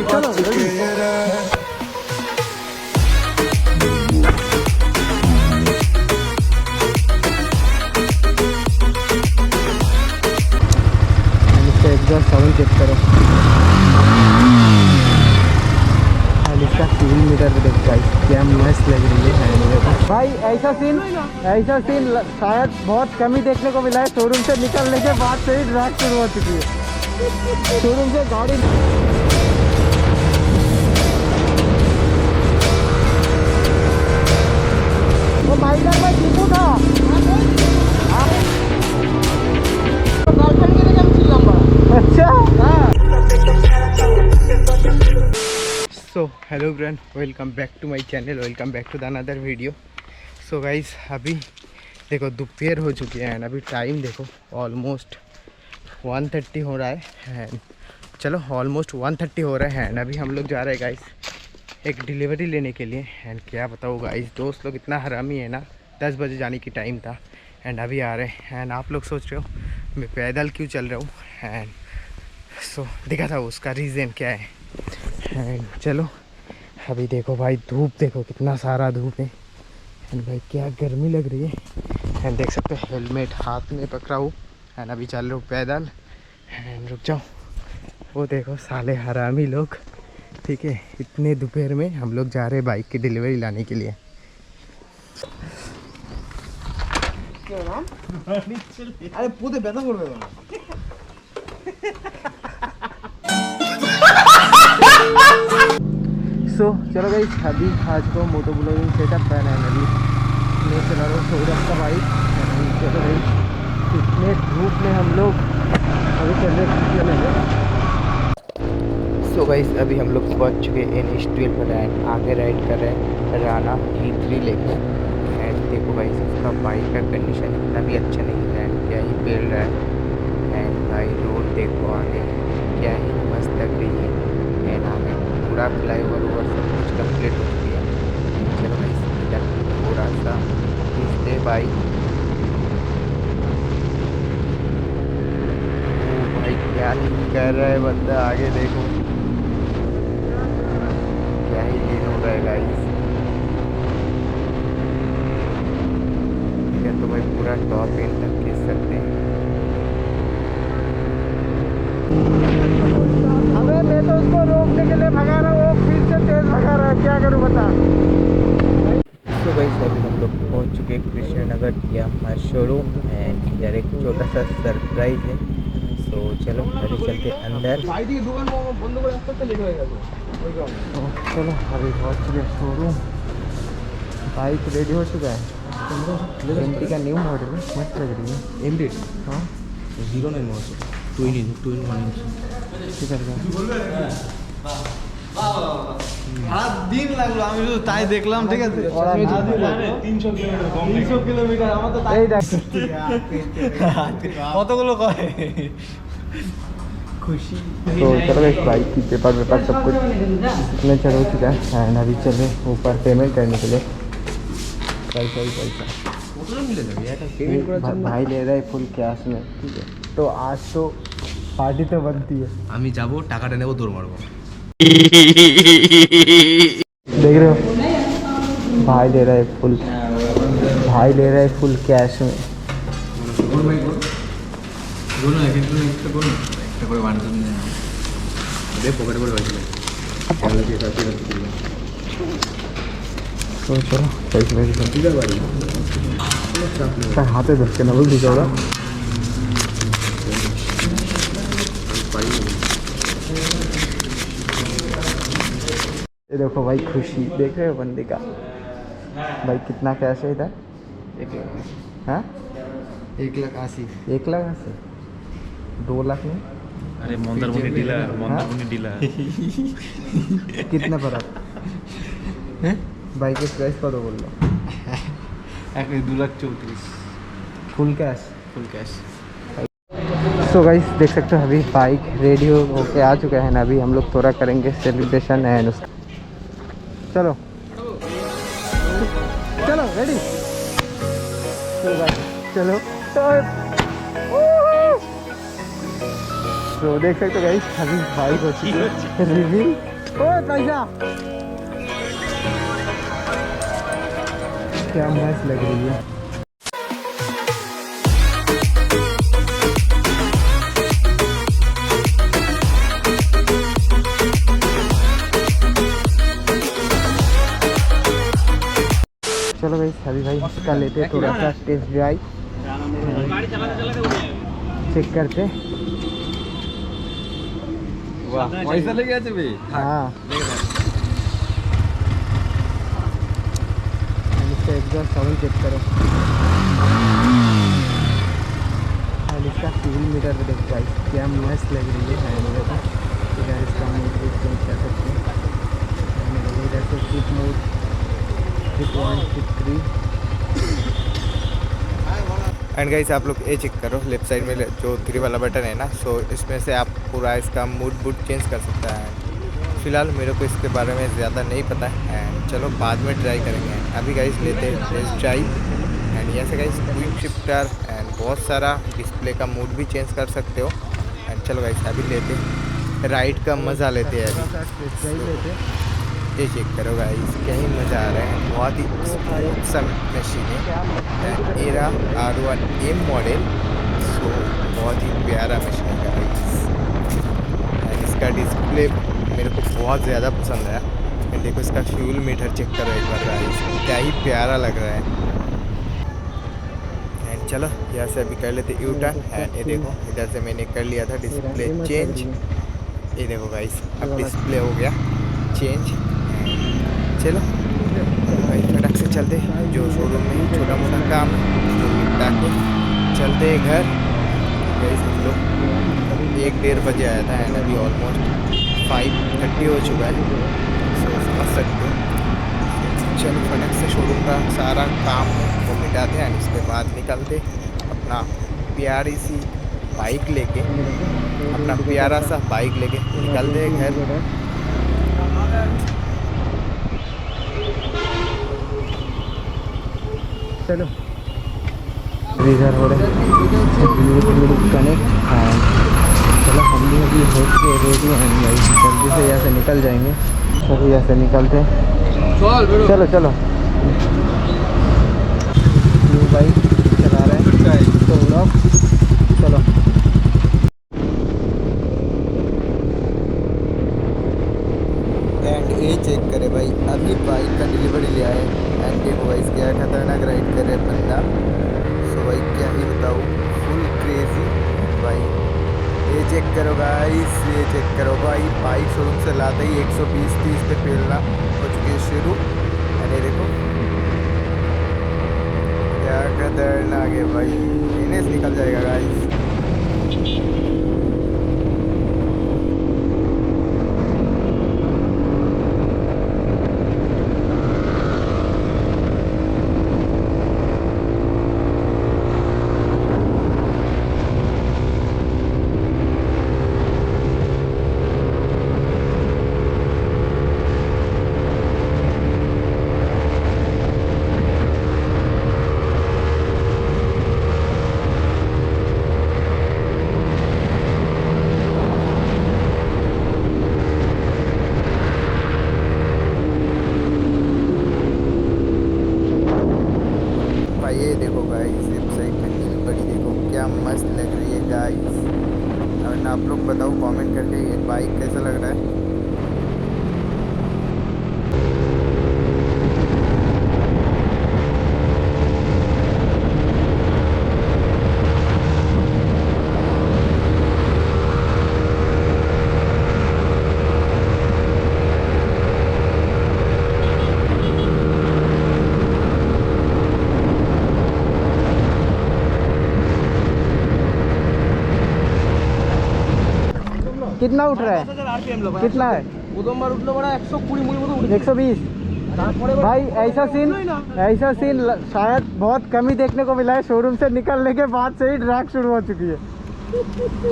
Exhaust sound check करो। और इसका 3 मीटर पे देखो भाई क्या मस्त लग रही है भाई। ऐसा सीन शायद बहुत कम ही देखने को मिला है। शोरूम से निकलने के बाद से ही ड्रैग शुरू हो चुकी है। शोरूम से गाड़ी वो माइनर में जीतू था। अच्छा so hello friend, welcome back to my channel, welcome back to the another video. So guys अभी देखो दोपहर हो चुकी है एंड अभी टाइम देखो ऑलमोस्ट 1:30 हो रहा है। एंड चलो ऑलमोस्ट 1:30 हो रहा है एंड अभी हम लोग जा रहे हैं गाइस एक डिलीवरी लेने के लिए। एंड क्या बताओ गाइस, दोस्त लोग इतना हरामी है ना, 10 बजे जाने की टाइम था एंड अभी आ रहे हैं। एंड आप लोग सोच रहे हो मैं पैदल क्यों चल रहा हूँ। एंड सो देखा था उसका रीज़न क्या है। एंड चलो अभी देखो भाई धूप देखो कितना सारा धूप है। एंड भाई क्या गर्मी लग रही है। एंड देख सकते हो हेलमेट हाथ में पकड़ा हूँ एंड अभी चल रहा हूँ पैदल। एंड रुक जाओ, वो देखो साले हरामी लोग, ठीक है। इतने दोपहर में हम लोग जा रहे हैं बाइक की डिलीवरी लाने के लिए। अरे पूरे ব্যথা করবে না। सो चलो भाई अभी आज को मोटो ब्लॉगिंग सेटअप पहना है। अभी मैं चला रहा हूँ सौरभ का बाइक। चलो भाई इतने धूप में हम लोग अभी चल रहे हैं। सो गाइस अभी हम लोग पहुँच चुके हैं इंडस्ट्रियल पर एंड आगे राइड कर रहे हैं राना E3 लेकर। एंड देखो भाई इसका बाइक का कंडीशन इतना भी अच्छा नहीं है एंड क्या ही पेल रहा है। एंड भाई रोड देखो आगे क्या ही मस्त लग रही है। एंड आगे पूरा फ्लाईओवर ओवर सब कुछ कंप्लीट हो चुकी है। चलो भाई इधर थोड़ा सा इससे बाइक भाई क्या ही कर रहा है बंदा, आगे देखो क्या ही लेन हो रहा है गाइस। तो भाई पूरा टॉप एंड तक खींच सकते हैं। अबे मैं तो उसको रोकने के लिए भगा रहा हूँ, वो फिर से तेज भगा रहा है, क्या करूँ बता। तो भाई अभी हम लोग पहुँच चुके हैं कृष्णनगर यामाहा शोरूम एंड इधर एक छोटा सा सरप्राइज है। तो चलो अभी चलते अंदर। चलो अभी पहुँच चुके शोरूम, बाइक रेडी हो चुका है। एमटी का न्यू मॉडल है, मस्त लग रही है। एमडी हाँ 09 मॉडल 2-in-1 इंच হাত দিন লাগলো, আমি শুধু তাই দেখলাম, ঠিক আছে। 300 কিলোমিটার আমার তো তাই কতগুলো কয় खुशी। तो चलो एक बाइक की पेपर सब कुछ इसमें चल हो चुका है एंड अभी चले ऊपर पेमेंट करने के लिए। पैसा भाई ले रहा है फुल कैश में, ठीक है। तो आज तो पार्टी तो बनती है। আমি যাব টাকাটা নেব, দৌড় মারবো। देख रहे हो भाई ले रहा है फुल कैश में। तो चलो पैसे हाथे धर के ना बोल दीजिए। ये देखो भाई खुशी, देख रहे हो बंदे का भाई कितना कैश है इधर। 1,80,000। 1,80,000 2 लाख नहीं। अरे मंदारमणि डीलर कितने पर आप बाइक के प्राइस पर बोल लो। 2,34,000 फुल कैश। सो गाइस देख सकते हो अभी बाइक रेडी होके आ चुका है ना। अभी हम लोग थोड़ा करेंगे सेलिब्रेशन एंड उसका चलो चलो रेडी चलो। तो देख सकते हो गाइस अभी बाइक हो चुकी है रिवील। ओए पैसा क्या मस्त लग रही है। चलो भाई अभी भाई इसका लेते हैं थोड़ा सा टेस्ट ड्राइव, चेक करते। पैसा लेके आते भाई। हाँ इसका एग्जॉस्ट साउंड चेक करो और इसका फ्यूल मीटर पे देखो भाई क्या मस्त लग रही है मेरे को। इधर इसका मोड चेंज कर सकते हैं, इधर से स्लिप मोड 3.3। एंड गाइस आप लोग ये चेक करो लेफ्ट साइड में जो 3 वाला बटन है ना, सो इसमें से आप पूरा इसका मूड चेंज कर सकता है। फ़िलहाल मेरे को इसके बारे में ज़्यादा नहीं पता है एंड चलो बाद में ट्राई करेंगे। अभी गाइस लेते हैं टेस्ट ड्राइव एंड यहाँ से गाइस क्विक शिफ्टर एंड बहुत सारा डिस्प्ले का मूड भी चेंज कर सकते हो। एंड चलो गाइस अभी लेते हैं राइड का मज़ा लेते हैं अभी। ये चेक करो गाइस क्या ही मज़ा आ रहा है, बहुत ही स्मूथ सा मशीन है, एरा R1M मॉडल। सो बहुत ही प्यारा मशीन है गाइस एंड इसका डिस्प्ले मेरे को बहुत ज़्यादा पसंद आया। एंड देखो इसका फ्यूल मीटर चेक करो एक बार गाइस क्या ही प्यारा लग रहा है। एंड चलो यहाँ से अभी कर लेते यू टर्न एंड ये देखो इधर से मैंने कर लिया था डिस्प्ले चेंज। ये देखो गाइस अब डिस्प्ले हो गया चेंज। चलो भाई फटक से चलते जो शोरूम में छोटा मोटा काम जो निपटा के चलते हैं घर। गाइस हम लोग 1-1:30 बजे आया था एंड अभी ऑलमोस्ट 5:30 हो चुका है, सो समझ सकते हो। चलो फटक से शोरूम का सारा काम वो मिटाते हैं एंड उसके बाद निकलते अपना प्यारी सी बाइक लेके, अपना प्यारा सा बाइक लेके निकलते हैं घर। चलो रिजर्व हो रहे कनेक्ट। हाँ चलो हम भी अभी हो के रेडी हैं भाई, जल्दी से यहाँ से निकल जाएंगे। अभी यहाँ से निकलते हैं। चलो चलो बाइक चला रहे हैं तो ब्लॉग चलो। एंड ये चेक करे भाई अभी बाइक का डिलीवरी लिया है एंड देखो भाई क्या खतरनाक राइड करे बंदा। सो भाई क्या ही बताऊँ फुल क्रेजी भाई। ये चेक करो गाइस, ये चेक करो भाई बाइक शोरूम से लाते ही 120-130 पे फैलना हो चुकी है शुरू। अरे देखो क्या खतरनाक है भाई, इन्हें निकल जाएगा गाइस। ये देखो गाइस लेफ्ट साइड में नील पड़ी देखो क्या मस्त लग रही है गाइस। और आप लोग बताओ कमेंट करके ये बाइक कैसा लग रहा है। कितना उठ रहा है? कितना है? 120 भाई। ऐसा सीन शायद बहुत कम ही देखने को मिला है। शोरूम से निकलने के बाद से ही ड्रैग शुरू हो चुकी है।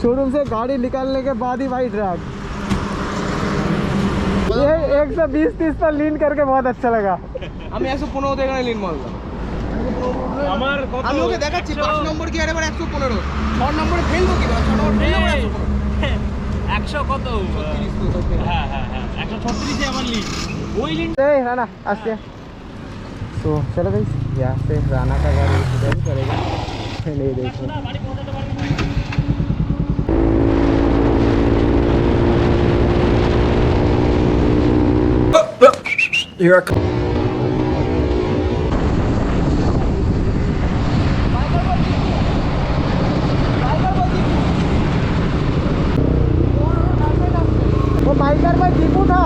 शोरूम से गाड़ी निकलने के बाद ही भाई ड्रैग। ये 120-130 पर लीन करके बहुत अच्छा लगा। আমি 115 থেকে লিন মারলাম আমার কত আমি ওকে দেখাচ্ছি 5 নম্বর কি আরে 115 6 নম্বরে ফেলবো কি 6 নম্বর ফেলবো 100 কত? হ্যাঁ হ্যাঁ হ্যাঁ 136 আমার লিড। ওই লিড राना आस्ते। तो चलो भाई यहाँ से राना का गाड़ी इधर ही करेगा। नहीं देखो वो बाइकर में दीपू था।